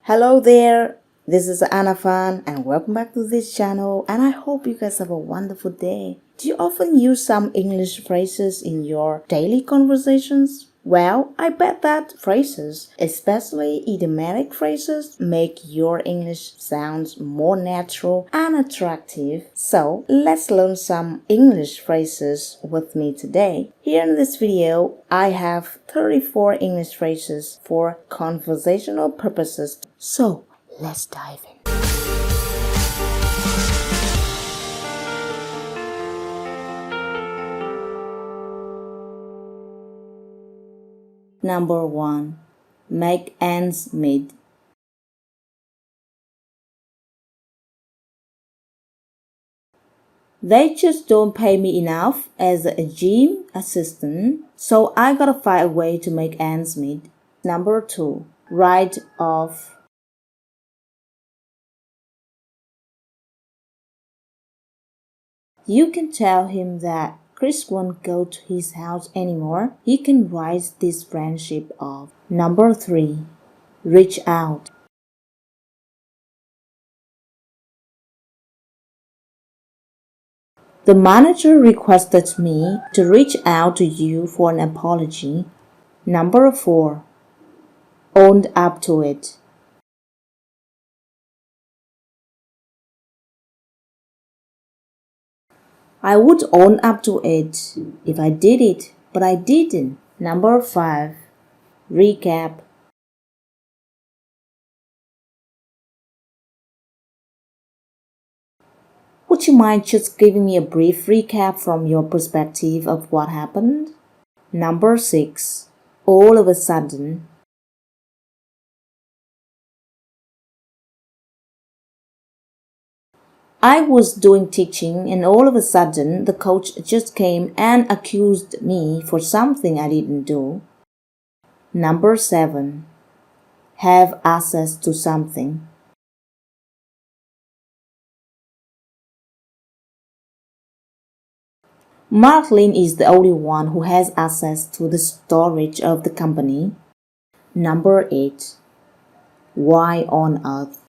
Hello there, this is Anna Fan and welcome back to this channel and I hope you guys have a wonderful day. Do you often use some English phrases in your daily conversations? Well, I bet that phrases, especially idiomatic phrases, make your English sounds more natural and attractive. So, let's learn some English phrases with me today. Here in this video, I have 34 English phrases for conversational purposes. So, let's dive in. Number 1. Make ends meet. They just don't pay me enough as a gym assistant, so I gotta find a way to make ends meet. Number 2. Write off. You can tell him that Chris won't go to his house anymore. He can write this friendship off. Number 3. Reach out. The manager requested me to reach out to you for an apology. Number 4. Owned up to it. I would own up to it if I did it, but I didn't. Number 5. Recap. Would you mind just giving me a brief recap from your perspective of what happened? Number 6. All of a sudden. I was doing teaching and all of a sudden the coach just came and accused me for something I didn't do. Number 7. Have access to something. Mark is the only one who has access to the storage of the company. Number 8. Why on earth?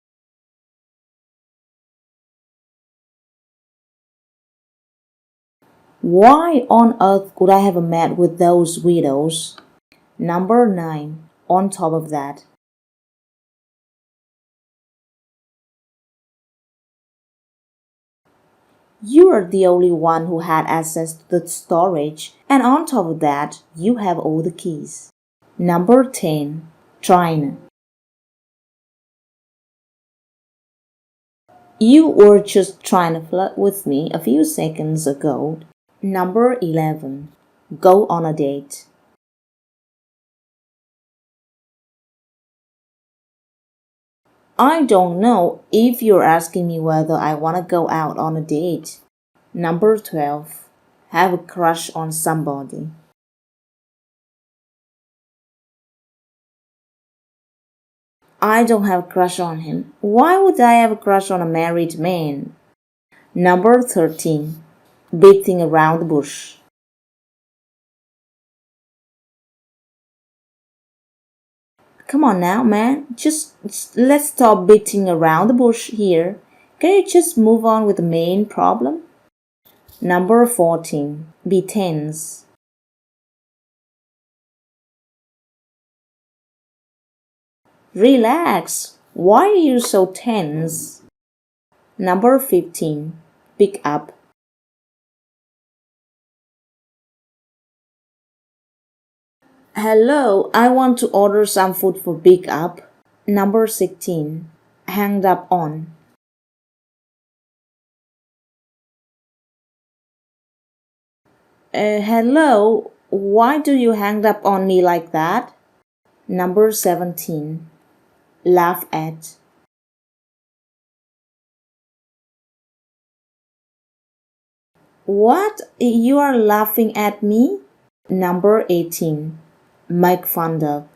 Why on earth would I have met with those widows? Number 9. On top of that. You are the only one who had access to the storage, and on top of that, you have all the keys. Number 10. Trying. You were just trying to flirt with me a few seconds ago. Number 11. Go on a date. I don't know if you're asking me whether I want to go out on a date. Number 12. Have a crush on somebody. I don't have a crush on him. Why would I have a crush on a married man? Number 13. Beating around the bush. Come on now, man. Just let's stop beating around the bush here. Can you just move on with the main problem? Number 14. Be tense. Relax. Why are you so tense? Number 15. Pick up. Hello, I want to order some food for pick up. Number 16. Hanged up on. Hello, why do you hang up on me like that? Number 17. Laugh at. What? You are laughing at me? Number 18. Make fun of.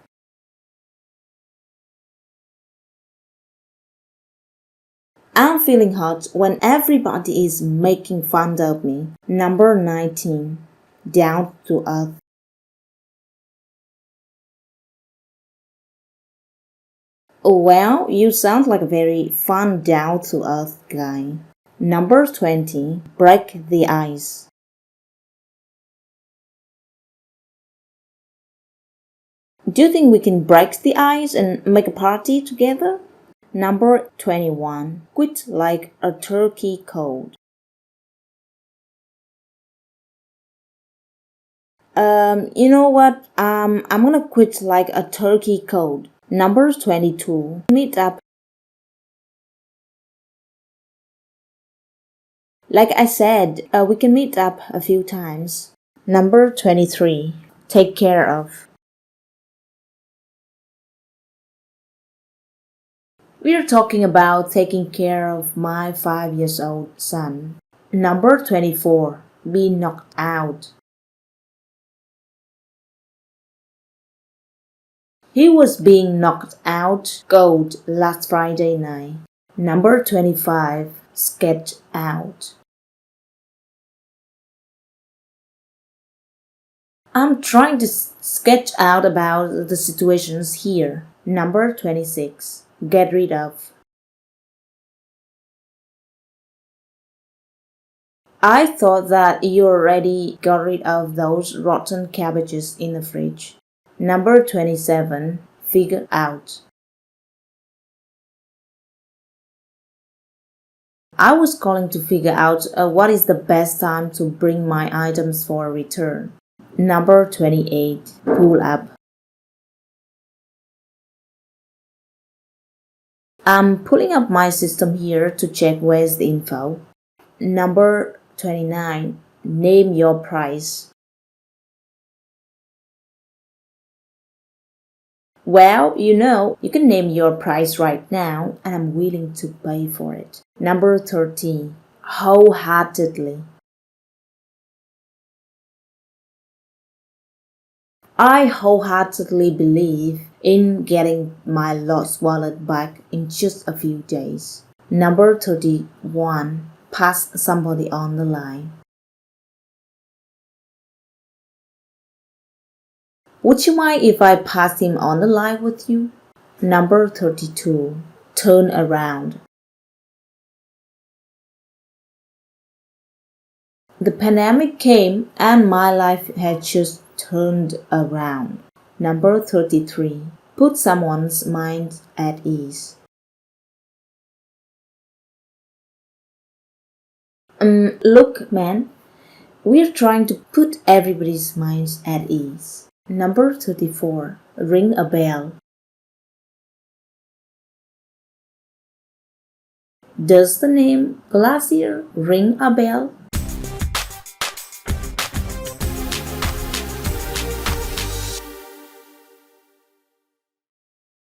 I'm feeling hot when everybody is making fun of me. Number 19. Down to earth. Well, you sound like a very fun, down to earth guy. Number 20. Break the ice. Do you think we can break the ice and make a party together? Number 21. Quit like a turkey cold. You know what? I'm gonna quit like a turkey cold. Number 22. Meet up. Like I said, we can meet up a few times. Number 23. Take care of. We are talking about taking care of my 5 years old son. Number 24. Be knocked out. He was being knocked out cold last Friday night. Number 25. Sketch out. I'm trying to sketch out about the situations here. Number 26. Get rid of. I thought that you already got rid of those rotten cabbages in the fridge. Number 27. Figure out. I was calling to figure out what is the best time to bring my items for a return. Number 28. Pull up. I'm pulling up my system here to check where's the info. Number 29. Name your price. Well, you can name your price right now and I'm willing to pay for it. Number 30. Wholeheartedly. I wholeheartedly believe in getting my lost wallet back in just a few days. Number 31. Pass somebody on the line. Would you mind if I passed him on the line with you? Number 32. Turn around. The pandemic came and my life had just turned around. Number 33. Put someone's mind at ease. Look, man, we're trying to put everybody's minds at ease. Number 34. Ring a bell. Does the name Glacier ring a bell?